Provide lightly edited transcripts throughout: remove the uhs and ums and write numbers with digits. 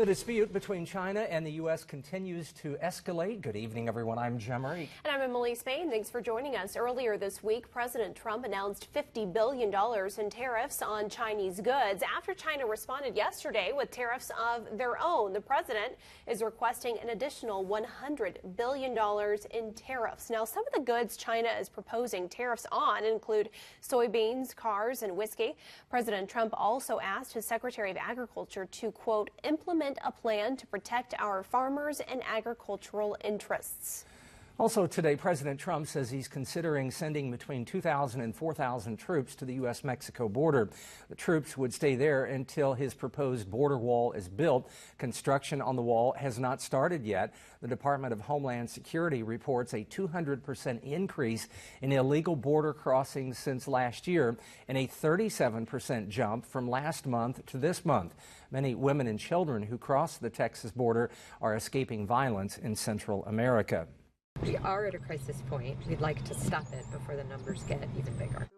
The dispute between China and the U.S. continues to escalate. Good evening, everyone. I'm Jim Murray. And I'm Emily Spain. Thanks for joining us. Earlier this week, President Trump announced $50 billion in tariffs on Chinese goods after China responded yesterday with tariffs of their own. The president is requesting an additional $100 billion in tariffs. Now, some of the goods China is proposing tariffs on include soybeans, cars, and whiskey. President Trump also asked his Secretary of Agriculture to, quote, implement a plan to protect our farmers and agricultural interests. Also today, President Trump says he's considering sending between 2,000 and 4,000 troops to the U.S.-Mexico border. The troops would stay there until his proposed border wall is built. Construction on the wall has not started yet. The Department of Homeland Security reports a 200% increase in illegal border crossings since last year and a 37% jump from last month to this month. Many women and children who cross the Texas border are escaping violence in Central America. We are at a crisis point. We'd like to stop it before the numbers get even bigger.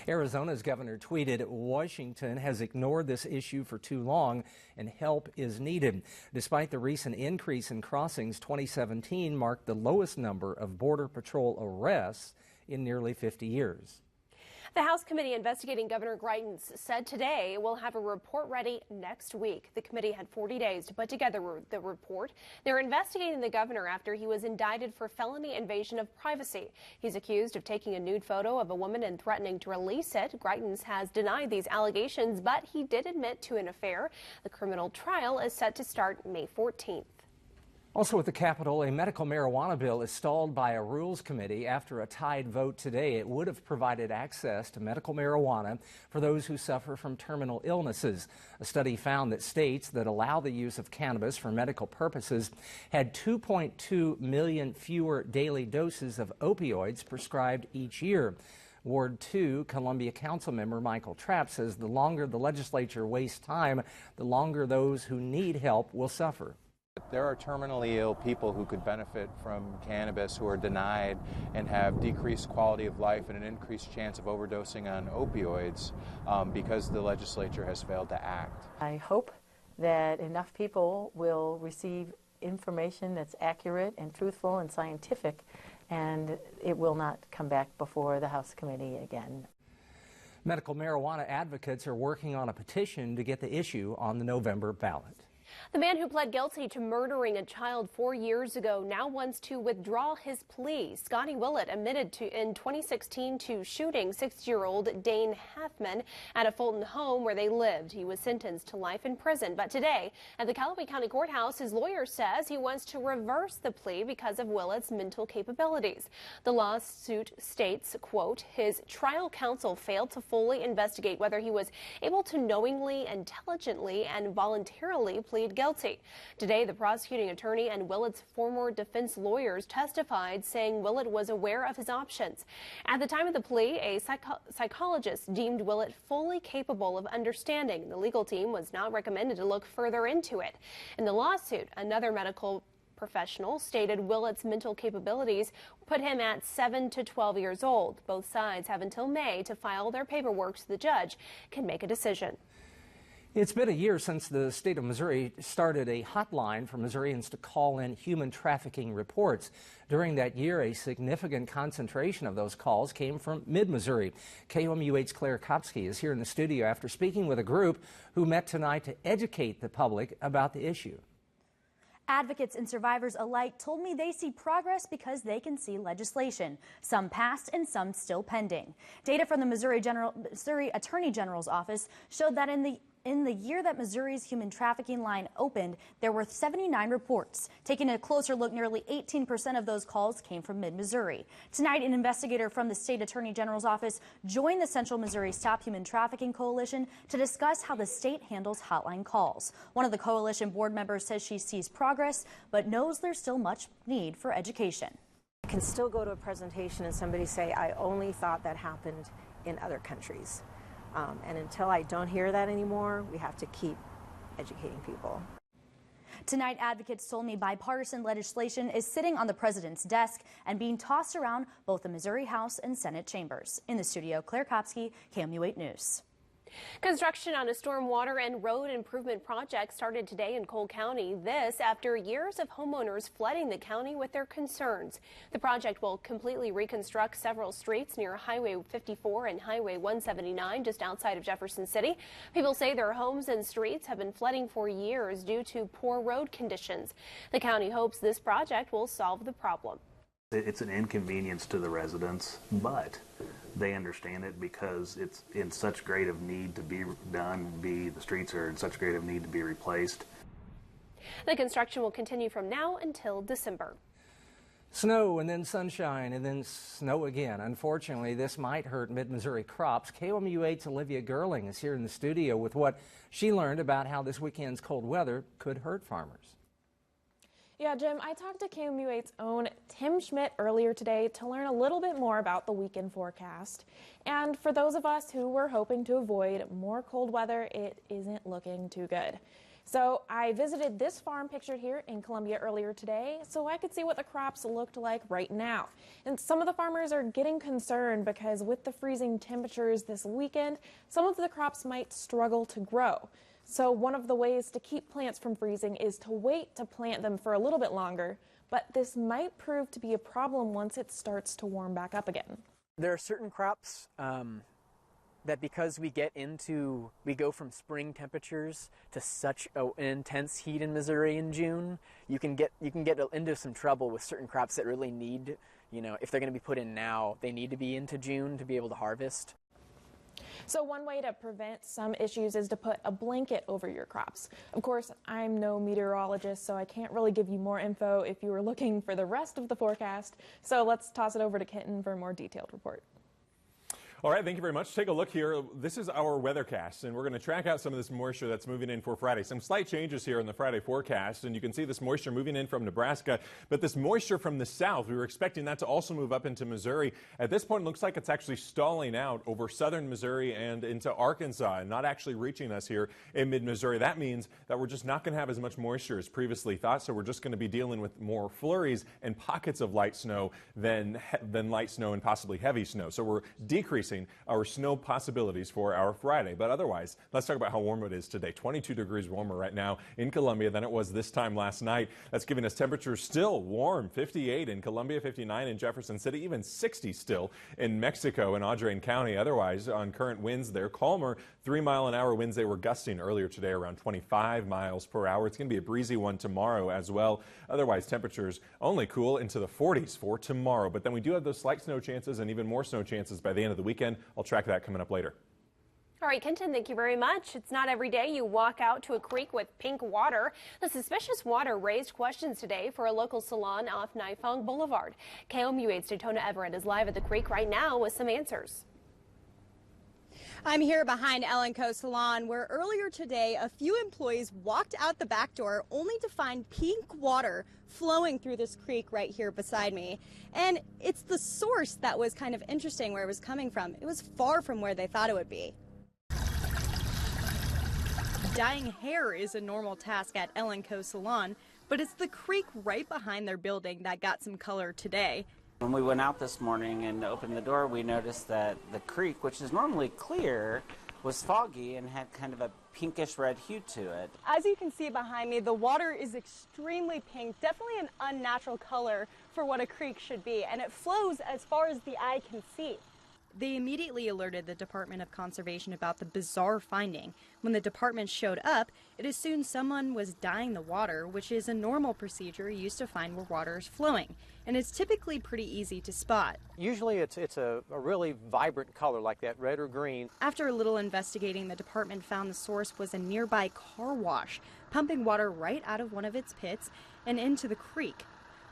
Arizona's governor tweeted, Washington has ignored this issue for too long and help is needed. Despite the recent increase in crossings, 2017 marked the lowest number of Border Patrol arrests in nearly 50 years. The House committee investigating Governor Greitens said today it will have a report ready next week. The committee had 40 days to put together the report. They're investigating the governor after he was indicted for felony invasion of privacy. He's accused of taking a nude photo of a woman and threatening to release it. Greitens has denied these allegations, but he did admit to an affair. The criminal trial is set to start May 14th. Also at the Capitol, a medical marijuana bill is stalled by a rules committee. After a tied vote today, it would have provided access to medical marijuana for those who suffer from terminal illnesses. A study found that states that allow the use of cannabis for medical purposes had 2.2 million fewer daily doses of opioids prescribed each year. Ward 2 Columbia Council member Michael Trapp says the longer the legislature wastes time, the longer those who need help will suffer. There are terminally ill people who could benefit from cannabis who are denied and have decreased quality of life and an increased chance of overdosing on opioids because the legislature has failed to act. I hope that enough people will receive information that's accurate and truthful and scientific, and it will not come back before the House committee again. Medical marijuana advocates are working on a petition to get the issue on the November ballot. The man who pled guilty to murdering a child 4 years ago now wants to withdraw his plea. Scotty Willett admitted in 2016 to shooting 6-year-old Dane Halfman at a Fulton home where they lived. He was sentenced to life in prison, but today at the Callaway County Courthouse, his lawyer says he wants to reverse the plea because of Willett's mental capabilities. The lawsuit states, quote, his trial counsel failed to fully investigate whether he was able to knowingly, intelligently, and voluntarily plead guilty. Today, the prosecuting attorney and Willett's former defense lawyers testified, saying Willett was aware of his options. At the time of the plea, a psychologist deemed Willett fully capable of understanding. The legal team was not recommended to look further into it. In the lawsuit, another medical professional stated Willett's mental capabilities put him at 7 to 12 years old. Both sides have until May to file their paperwork so the judge can make a decision. It's been a year since the state of Missouri started a hotline for Missourians to call in human trafficking reports. During that year, a significant concentration of those calls came from mid-Missouri. KOMU Claire Kopsky is here in the studio after speaking with a group who met tonight to educate the public about the issue. Advocates and survivors alike told me they see progress because they can see legislation, some passed and some still pending. Data from the Missouri Attorney General's office showed that in the year that Missouri's human trafficking line opened, there were 79 reports. Taking a closer look, nearly 18% of those calls came from mid-Missouri. Tonight, an investigator from the State Attorney General's office joined the Central Missouri Stop Human Trafficking Coalition to discuss how the state handles hotline calls. One of the coalition board members says she sees progress, but knows there's still much need for education. I can still go to a presentation and somebody say, I only thought that happened in other countries. And until I don't hear that anymore, we have to keep educating people. Tonight, advocates told me bipartisan legislation is sitting on the president's desk and being tossed around both the Missouri House and Senate chambers. In the studio, Claire Kopsky, KOMU 8 News. Construction on a stormwater and road improvement project started today in Cole County. This after years of homeowners flooding the county with their concerns. The project will completely reconstruct several streets near Highway 54 and Highway 179 just outside of Jefferson City. People say their homes and streets have been flooding for years due to poor road conditions. The county hopes this project will solve the problem. It's an inconvenience to the residents, but they understand it because it's in such great of need to be done. The streets are in such great of need to be replaced. The construction will continue from now until December. Snow and then sunshine and then snow again. Unfortunately, this might hurt mid-Missouri crops. KOMU 8's Olivia Gerling is here in the studio with what she learned about how this weekend's cold weather could hurt farmers. Yeah, Jim, I talked to KOMU 8's own Tim Schmidt earlier today to learn a little bit more about the weekend forecast. And for those of us who were hoping to avoid more cold weather, it isn't looking too good. So I visited this farm pictured here in Columbia earlier today so I could see what the crops looked like right now. And some of the farmers are getting concerned because with the freezing temperatures this weekend, some of the crops might struggle to grow. So one of the ways to keep plants from freezing is to wait to plant them for a little bit longer, but this might prove to be a problem once it starts to warm back up again. There are certain crops that because we go from spring temperatures to such an intense heat in Missouri in June, you can get into some trouble with certain crops that really need, if they're going to be put in now, they need to be into June to be able to harvest. So one way to prevent some issues is to put a blanket over your crops. Of course, I'm no meteorologist, so I can't really give you more info if you were looking for the rest of the forecast. So let's toss it over to Kenton for a more detailed report. All right, thank you very much. Take a look here. This is our weathercast, and we're going to track out some of this moisture that's moving in for Friday. Some slight changes here in the Friday forecast, and you can see this moisture moving in from Nebraska, but this moisture from the south, we were expecting that to also move up into Missouri. At this point, it looks like it's actually stalling out over southern Missouri and into Arkansas and not actually reaching us here in mid-Missouri. That means that we're just not going to have as much moisture as previously thought, so we're just going to be dealing with more flurries and pockets of light snow than light snow and possibly heavy snow. So we're decreasing our snow possibilities for our Friday. But otherwise, let's talk about how warm it is today. 22 degrees warmer right now in Columbia than it was this time last night. That's giving us temperatures still warm, 58 in Columbia, 59 in Jefferson City, even 60 still in Mexico and Audrain County. Otherwise, on current winds, they're calmer. 3-mile-an-hour winds, they were gusting earlier today around 25 miles per hour. It's going to be a breezy one tomorrow as well. Otherwise, temperatures only cool into the 40s for tomorrow. But then we do have those slight snow chances and even more snow chances by the end of the weekend. I'll track that coming up later. All right, Kenton, thank you very much. It's not every day you walk out to a creek with pink water. The suspicious water raised questions today for a local salon off Nifong Boulevard. KOMU 8's Daytona Everett is live at the creek right now with some answers. I'm here behind Ellen Co Salon, where earlier today a few employees walked out the back door only to find pink water flowing through this creek right here beside me. And it's the source that was kind of interesting where it was coming from. It was far from where they thought it would be. Dyeing hair is a normal task at Ellen Co Salon, but it's the creek right behind their building that got some color today. When we went out this morning and opened the door, we noticed that the creek, which is normally clear, was foggy and had kind of a pinkish red hue to it. As you can see behind me, the water is extremely pink, definitely an unnatural color for what a creek should be, and it flows as far as the eye can see. They immediately alerted the Department of Conservation about the bizarre finding. When the department showed up, it assumed someone was dyeing the water, which is a normal procedure used to find where water is flowing, and it's typically pretty easy to spot. Usually it's a really vibrant color like that, red or green. After a little investigating, the department found the source was a nearby car wash, pumping water right out of one of its pits and into the creek.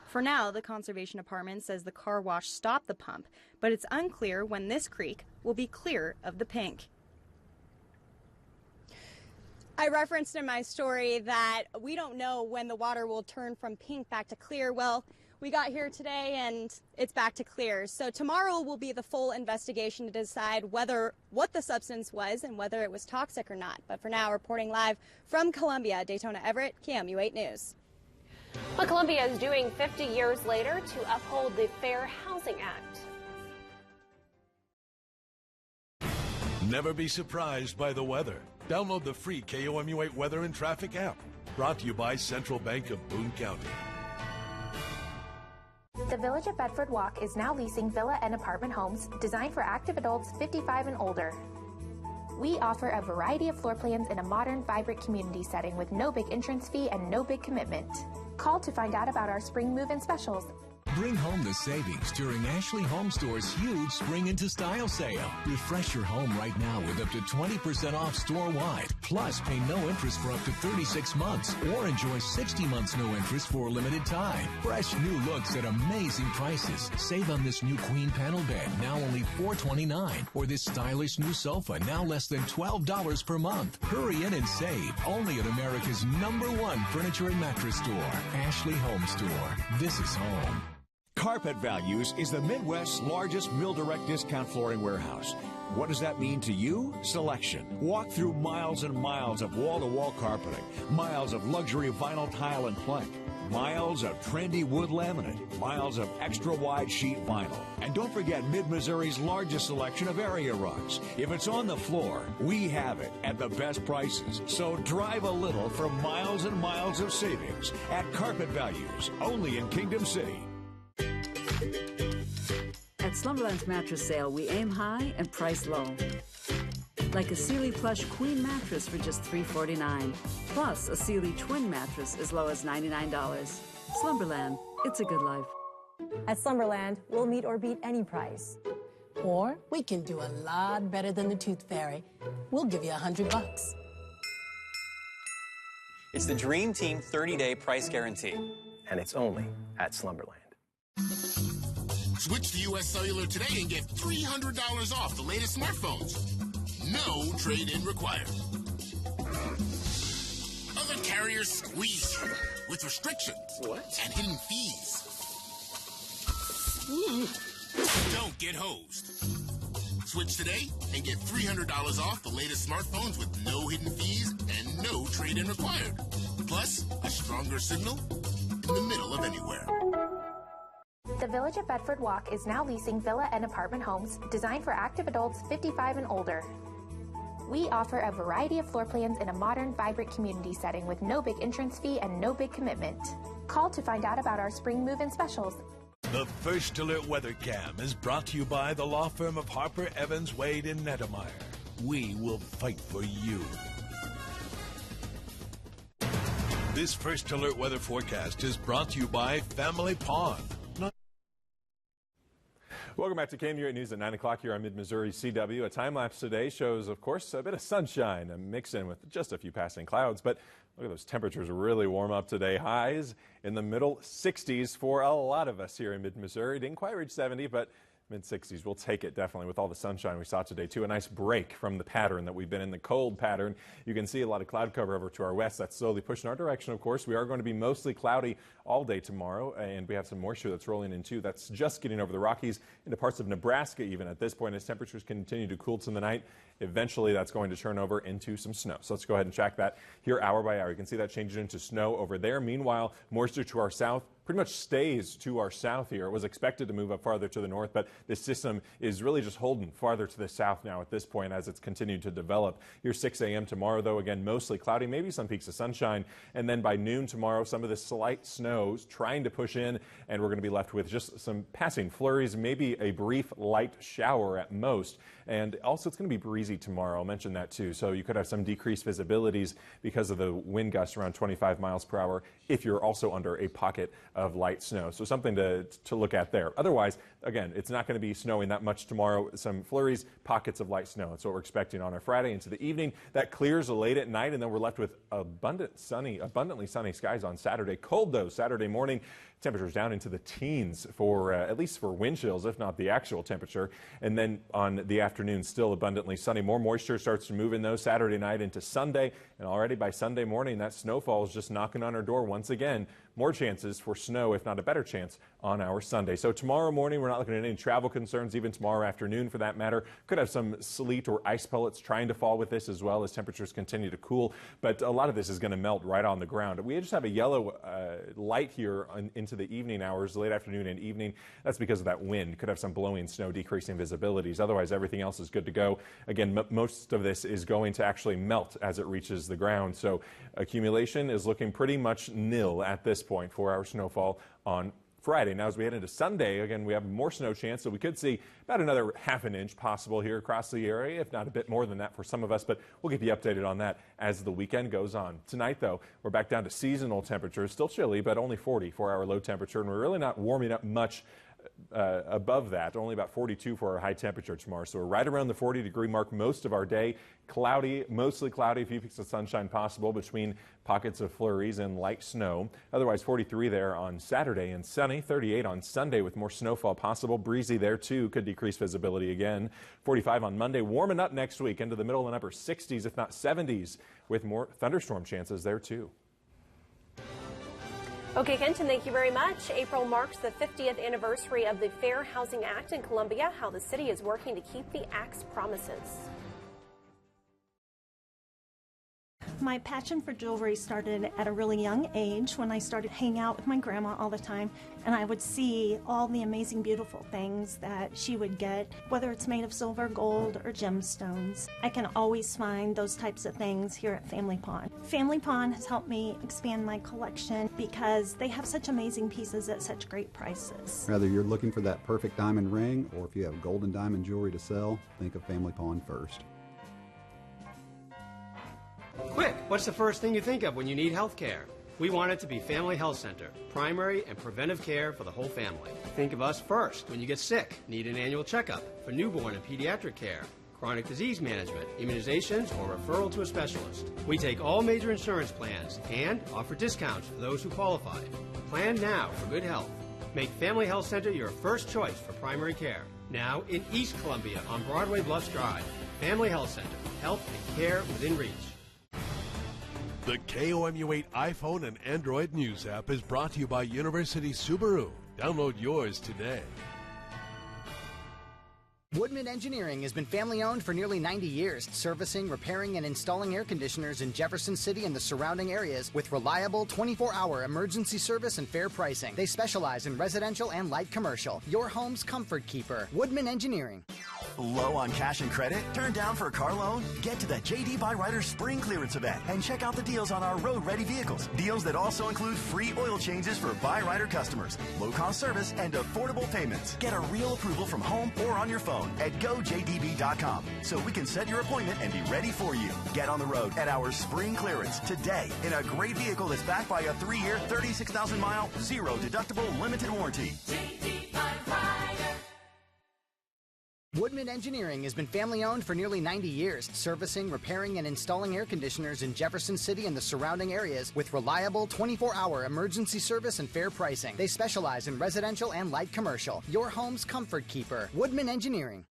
For now, the Conservation Department says the car wash stopped the pump, but it's unclear when this creek will be clear of the pink. I referenced in my story that we don't know when the water will turn from pink back to clear. Well, we got here today and it's back to clear. So tomorrow will be the full investigation to decide what the substance was and whether it was toxic or not. But for now, reporting live from Columbia, Daytona Everett, KOMU 8 News. What Columbia is doing 50 years later to uphold the Fair Housing Act. Never be surprised by the weather. Download the free KOMU 8 Weather and Traffic app. Brought to you by Central Bank of Boone County. The Village of Bedford Walk is now leasing villa and apartment homes designed for active adults 55 and older. We offer a variety of floor plans in a modern, vibrant community setting with no big entrance fee and no big commitment. Call to find out about our spring move-in specials. Bring home the savings during Ashley Home Store's huge Spring into Style sale. Refresh your home right now with up to 20% off store-wide. Plus, pay no interest for up to 36 months or enjoy 60 months no interest for a limited time. Fresh new looks at amazing prices. Save on this new queen panel bed, now only $429, or this stylish new sofa, now less than $12 per month. Hurry in and save, only at America's #1 furniture and mattress store, Ashley Home Store. This is home. Carpet Values is the Midwest's largest mill direct discount flooring warehouse. What does that mean to you? Selection. Walk through miles and miles of wall-to-wall carpeting, miles of luxury vinyl tile and plank, miles of trendy wood laminate, miles of extra-wide sheet vinyl. And don't forget Mid-Missouri's largest selection of area rugs. If it's on the floor, we have it at the best prices. So drive a little for miles and miles of savings at Carpet Values, only in Kingdom City. At Slumberland's mattress sale, we aim high and price low. Like a Sealy Plush Queen mattress for just $349. Plus a Sealy Twin mattress as low as $99. Slumberland, it's a good life. At Slumberland, we'll meet or beat any price. Or we can do a lot better than the Tooth Fairy. We'll give you $100. It's the Dream Team 30-day price guarantee. And it's only at Slumberland. Switch to U.S. Cellular today and get $300 off the latest smartphones. No trade-in required. Other carriers squeeze you with restrictions and hidden fees. Don't get hosed. Switch today and get $300 off the latest smartphones with no hidden fees and no trade-in required. Plus, a stronger signal in the middle of anywhere. The Village of Bedford Walk is now leasing villa and apartment homes designed for active adults 55 and older. We offer a variety of floor plans in a modern, vibrant community setting with no big entrance fee and no big commitment. Call to find out about our spring move-in specials. The First Alert Weather Cam is brought to you by the law firm of Harper, Evans, Wade, and Nettemeyer. We will fight for you. This First Alert weather forecast is brought to you by Family Pond. Welcome back to KOMU 8 News at 9 o'clock here on Mid-Missouri CW. A time-lapse today shows, of course, a bit of sunshine, a mix in with just a few passing clouds. But look at those temperatures really warm up today. Highs in the middle 60s for a lot of us here in Mid-Missouri. Didn't quite reach 70, but mid-60s. We'll take it definitely with all the sunshine we saw today, too. A nice break from the pattern that we've been in, the cold pattern. You can see a lot of cloud cover over to our west. That's slowly pushing our direction, of course. We are going to be mostly cloudy all day tomorrow, and we have some moisture that's rolling in, too. That's just getting over the Rockies into parts of Nebraska even at this point as temperatures continue to cool to the night. Eventually, that's going to turn over into some snow. So let's go ahead and track that here hour by hour. You can see that changing into snow over there. Meanwhile, moisture to our south pretty much stays to our south here. It was expected to move up farther to the north, but this system is really just holding farther to the south now at this point as it's continued to develop. Here 6 a.m. tomorrow, though, again, mostly cloudy, maybe some peaks of sunshine. And then by noon tomorrow, some of this slight snows trying to push in, and we're going to be left with just some passing flurries, maybe a brief light shower at most. And also, it's going to be breezy tomorrow. I'll mention that, too. So you could have some decreased visibilities because of the wind gusts around 25 miles per hour if you're also under a pocket of light snow. So something to look at there. Otherwise, again, it's not going to be snowing that much tomorrow. Some flurries, pockets of light snow. That's what we're expecting on our Friday into the evening. That clears late at night, and then we're left with abundantly sunny skies on Saturday. Cold, though, Saturday morning. Temperatures down into the teens for at least for wind chills, if not the actual temperature. And then on the afternoon, still abundantly sunny. More moisture starts to move in, though, Saturday night into Sunday. And already by Sunday morning, that snowfall is just knocking on our door once again. more chances for snow, if not a better chance, on our Sunday. So tomorrow morning, we're not looking at any travel concerns, even tomorrow afternoon for that matter. Could have some sleet or ice pellets trying to fall with this as well as temperatures continue to cool, but a lot of this is going to melt right on the ground. We just have a yellow light here into the evening hours, late afternoon and evening. That's because of that wind. Could have some blowing snow, decreasing visibilities. Otherwise, everything else is good to go. Again, most of this is going to actually melt as it reaches the ground, so accumulation is looking pretty much nil at this point for our snowfall on Friday. Now, as we head into Sunday, again, we have more snow chance, so we could see about another half an inch possible here across the area, if not a bit more than that for some of us, but we'll keep you updated on that as the weekend goes on. Tonight, though, we're back down to seasonal temperatures, still chilly, but only 40 for our low temperature, and we're really not warming up much above that, only about 42 for our high temperature tomorrow. So we're right around the 40-degree mark most of our day. Cloudy, mostly cloudy, a few peaks of sunshine possible between pockets of flurries and light snow. Otherwise, 43 there on Saturday and sunny, 38 on Sunday with more snowfall possible. Breezy there too, could decrease visibility again. 45 on Monday, warming up next week into the middle and upper 60s, if not 70s, with more thunderstorm chances there too. Okay, Kenton, thank you very much. April marks the 50th anniversary of the Fair Housing Act in Columbia, how the city is working to keep the Act's promises. My passion for jewelry started at a really young age when I started hanging out with my grandma all the time, and I would see all the amazing, beautiful things that she would get, whether it's made of silver, gold, or gemstones. I can always find those types of things here at Family Pawn. Family Pawn has helped me expand my collection because they have such amazing pieces at such great prices. Whether you're looking for that perfect diamond ring or if you have gold and diamond jewelry to sell, think of Family Pawn first. Quick, what's the first thing you think of when you need health care? We want it to be Family Health Center, primary and preventive care for the whole family. Think of us first when you get sick, need an annual checkup, for newborn and pediatric care, chronic disease management, immunizations, or referral to a specialist. We take all major insurance plans and offer discounts for those who qualify. Plan now for good health. Make Family Health Center your first choice for primary care. Now in East Columbia on Broadway Bluffs Drive. Family Health Center, health and care within reach. The KOMU 8 iPhone and Android News app is brought to you by University Subaru. Download yours today. Woodman Engineering has been family-owned for nearly 90 years, servicing, repairing, and installing air conditioners in Jefferson City and the surrounding areas with reliable 24-hour emergency service and fair pricing. They specialize in residential and light commercial. Your home's comfort keeper. Woodman Engineering. Low on cash and credit? Turn down for a car loan? Get to the J.D. Byrider Spring Clearance event and check out the deals on our road-ready vehicles. Deals that also include free oil changes for Byrider customers, low-cost service, and affordable payments. Get a real approval from home or on your phone at gojdb.com so we can set your appointment and be ready for you. Get on the road at our Spring Clearance today in a great vehicle that's backed by a 3-year, 36,000-mile, zero-deductible limited warranty. Woodman Engineering has been family-owned for nearly 90 years, servicing, repairing, and installing air conditioners in Jefferson City and the surrounding areas with reliable 24-hour emergency service and fair pricing. They specialize in residential and light commercial. Your home's comfort keeper. Woodman Engineering.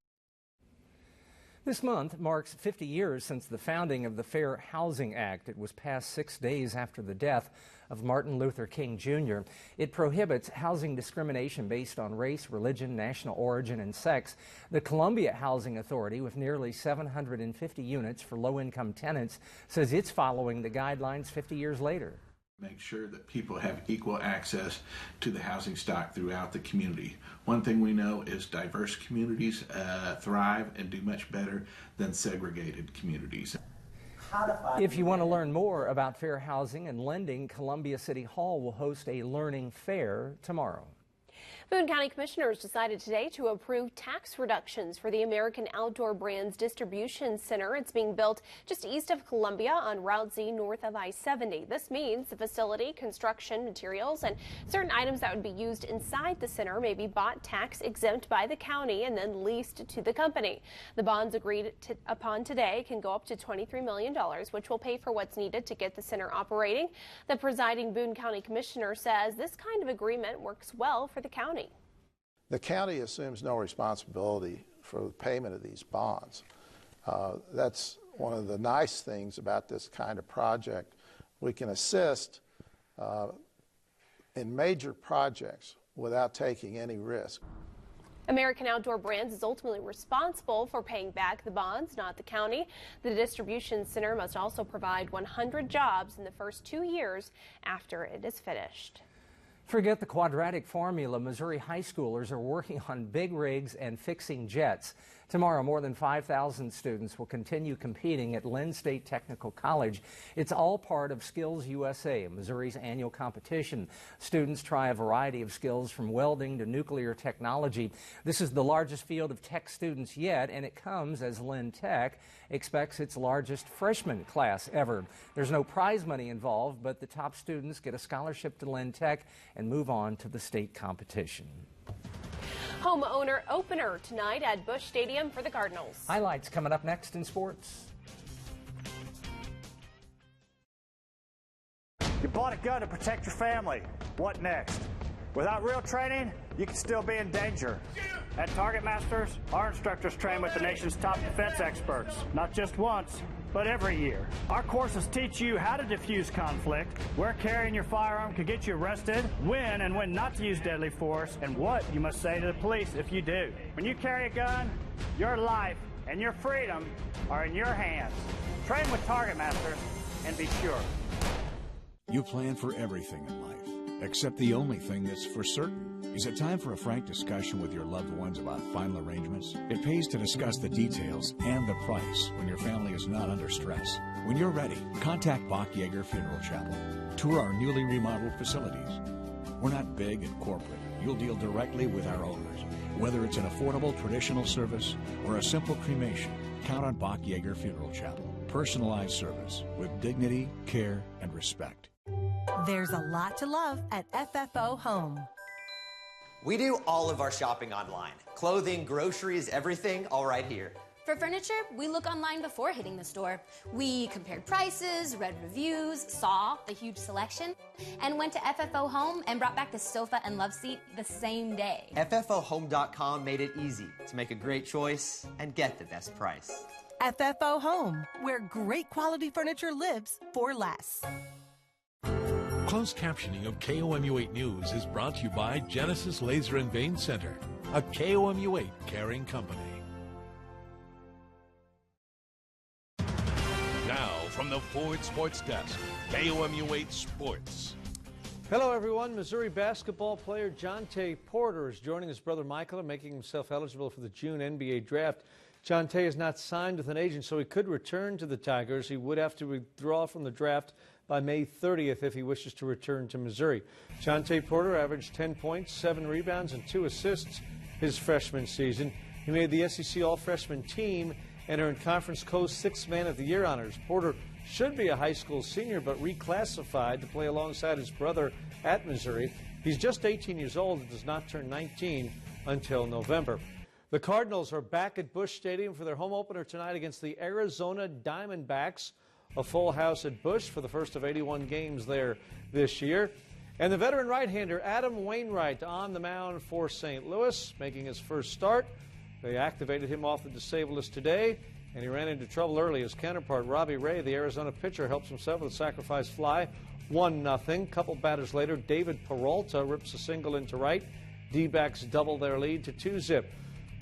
This month marks 50 years since the founding of the Fair Housing Act. It was passed 6 days after the death of Martin Luther King Jr. It prohibits housing discrimination based on race, religion, national origin, and sex. The Columbia Housing Authority, with nearly 750 units for low-income tenants, says it's following the guidelines 50 years later. Make sure that people have equal access to the housing stock throughout the community. One thing we know is diverse communities thrive and do much better than segregated communities. If you want to learn more about fair housing and lending, Columbia City Hall will host a learning fair tomorrow. Boone County Commissioners decided today to approve tax reductions for the American Outdoor Brands Distribution Center. It's being built just east of Columbia on Route Z north of I-70. This means the facility, construction materials, and certain items that would be used inside the center may be bought tax exempt by the county and then leased to the company. The bonds agreed upon today can go up to $23 million, which will pay for what's needed to get the center operating. The presiding Boone County Commissioner says this kind of agreement works well for the county. The county assumes no responsibility for the payment of these bonds. That's one of the nice things about this kind of project. We can assist in major projects without taking any risk. American Outdoor Brands is ultimately responsible for paying back the bonds, not the county. The distribution center must also provide 100 jobs in the first 2 years after it is finished. Forget the quadratic formula. Missouri high schoolers are working on big rigs and fixing jets. Tomorrow, more than 5,000 students will continue competing at Lynn State Technical College. It's all part of Skills USA, Missouri's annual competition. Students try a variety of skills from welding to nuclear technology. This is the largest field of tech students yet, and it comes as Lynn Tech expects its largest freshman class ever. There's no prize money involved, but the top students get a scholarship to Lynn Tech and move on to the state competition. Homeowner opener tonight at Busch Stadium for the Cardinals. Highlights coming up next in sports. You bought a gun to protect your family. What next? Without real training, you can still be in danger. At Target Masters, our instructors train with the nation's top defense experts, not just once, but every year. Our courses teach you how to defuse conflict, where carrying your firearm could get you arrested, when and when not to use deadly force, and what you must say to the police if you do. When you carry a gun, your life and your freedom are in your hands. Train with Target Masters and be sure. You plan for everything in life, except the only thing that's for certain. Is it time for a frank discussion with your loved ones about final arrangements? It pays to discuss the details and the price when your family is not under stress. When you're ready, contact Bach Yeager Funeral Chapel. Tour our newly remodeled facilities. We're not big and corporate. You'll deal directly with our owners. Whether it's an affordable traditional service or a simple cremation, count on Bach Yeager Funeral Chapel. Personalized service with dignity, care, and respect. There's a lot to love at FFO Home. We do all of our shopping online. Clothing, groceries, everything, all right here. For furniture, we look online before hitting the store. We compared prices, read reviews, saw the huge selection, and went to FFO Home and brought back the sofa and love seat the same day. FFOHome.com made it easy to make a great choice and get the best price. FFO Home, where great quality furniture lives for less. Closed captioning of KOMU 8 News is brought to you by Genesis Laser and Vein Center, a KOMU 8 caring company. Now, from the Ford Sports Desk, KOMU 8 Sports. Hello, everyone. Missouri basketball player Jonte Porter is joining his brother Michael and making himself eligible for the June NBA draft. Jonte is not signed with an agent, so he could return to the Tigers. He would have to withdraw from the draft by May 30th if he wishes to return to Missouri. Jonte Porter averaged 10 points, 7 rebounds, and 2 assists his freshman season. He made the SEC All-Freshman team and earned Conference Coast 6th Man of the Year honors. Porter should be a high school senior, but reclassified to play alongside his brother at Missouri. He's just 18 years old and does not turn 19 until November. The Cardinals are back at Busch Stadium for their home opener tonight against the Arizona Diamondbacks. A full house at Busch for the first of 81 games there this year. And the veteran right-hander Adam Wainwright on the mound for St. Louis, making his first start. They activated him off the disabled list today, and he ran into trouble early. His counterpart, Robbie Ray, the Arizona pitcher, helps himself with a sacrifice fly. 1-0. Couple batters later, David Peralta rips a single into right. D-backs double their lead to 2-0.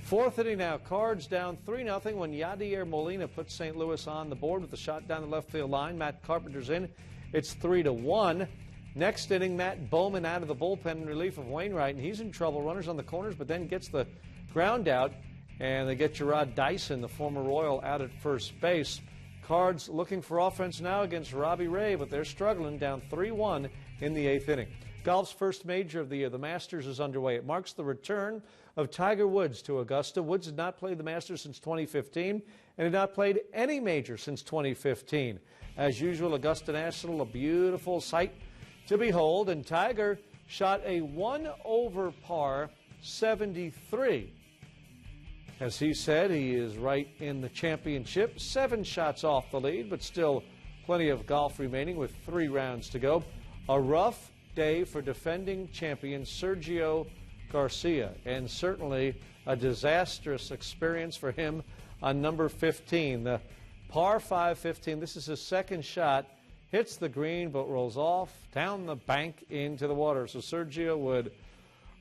Fourth inning now, Cards down 3-0 when Yadier Molina puts St. Louis on the board with a shot down the left field line. Matt Carpenter's in. It's 3-1. Next inning, Matt Bowman out of the bullpen in relief of Wainwright, and he's in trouble. Runners on the corners, but then gets the ground out, and they get Gerard Dyson, the former Royal, out at first base. Cards looking for offense now against Robbie Ray, but they're struggling, down 3-1 in the 8th inning. Golf's first major of the year, the Masters, is underway. It marks the return of Tiger Woods to Augusta. Woods had not played the Masters since 2015 and had not played any major since 2015. As usual, Augusta National, a beautiful sight to behold, and Tiger shot a 1 over par 73. As he said, he is right in the championship, 7 shots off the lead, but still plenty of golf remaining with 3 rounds to go. A rough day for defending champion Sergio Garcia, and certainly a disastrous experience for him on number 15. The par 5 15, this is his second shot hits the green, but rolls off down the bank into the water. So Sergio would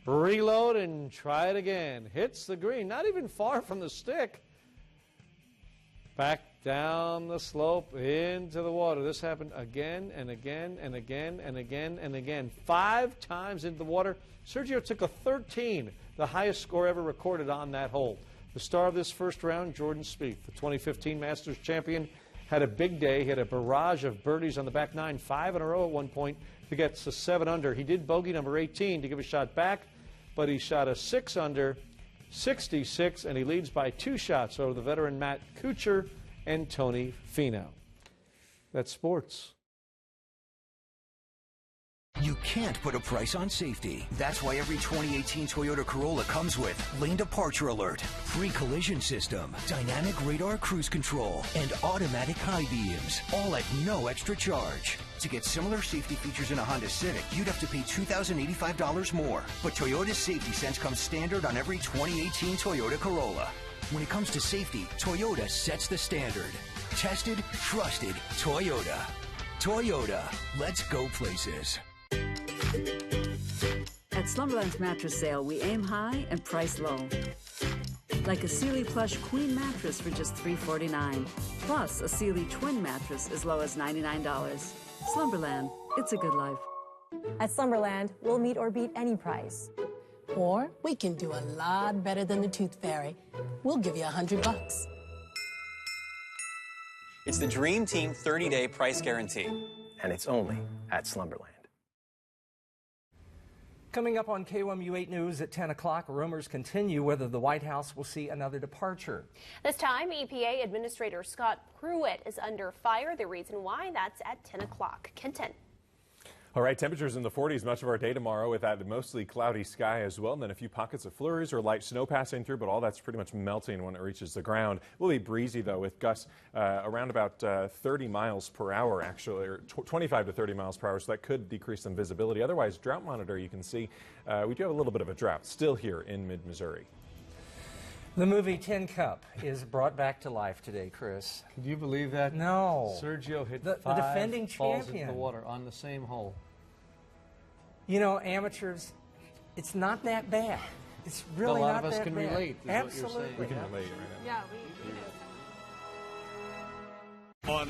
reload and try it again. Hits the green, not even far from the stick. Back down the slope into the water. This happened again and again and again and again and again. 5 times into the water. Sergio took a 13, the highest score ever recorded on that hole. The star of this first round, Jordan Spieth, the 2015 Masters champion, had a big day. He had a barrage of birdies on the back 9, 5 in a row at one point to get to 7 under. He did bogey number 18 to give a shot back, but he shot a 6 under, 66, and he leads by 2 shots over the veteran Matt Kuchar and Tony Finau. That's sports. You can't put a price on safety. That's why every 2018 Toyota Corolla comes with lane departure alert, free collision system, dynamic radar cruise control, and automatic high beams, all at no extra charge. To get similar safety features in a Honda Civic, you'd have to pay $2,085 more. But Toyota's Safety Sense comes standard on every 2018 Toyota Corolla. When it comes to safety, Toyota sets the standard. Tested, trusted, Toyota. Toyota, let's go places. At Slumberland's mattress sale, we aim high and price low. Like a Sealy Plush Queen mattress for just $349. Plus, a Sealy Twin mattress as low as $99. Slumberland, it's a good life. At Slumberland, we'll meet or beat any price. Or we can do a lot better than the Tooth Fairy. We'll give you $100. It's the Dream Team 30-day price guarantee, and it's only at Slumberland. Coming up on KOMU 8 News at 10 o'clock, rumors continue whether the White House will see another departure. This time, EPA Administrator Scott Pruitt is under fire. The reason why, that's at 10 o'clock. Kenton. All right, temperatures in the 40s much of our day tomorrow with that mostly cloudy sky as well. And then a few pockets of flurries or light snow passing through, but all that's pretty much melting when it reaches the ground. It will be breezy, though, with gusts around about 30 miles per hour, actually, or 25 to 30 miles per hour, so that could decrease some visibility. Otherwise, drought monitor, you can see we do have a little bit of a drought still here in mid-Missouri. The movie Tin Cup is brought back to life today, Chris. Can you believe that? No. Sergio hit the defending balls champion into the water on the same hole. You know, amateurs, it's not that bad. It's really not that bad. A lot of us can relate. Absolutely. We can relate right now. Yeah, we do. On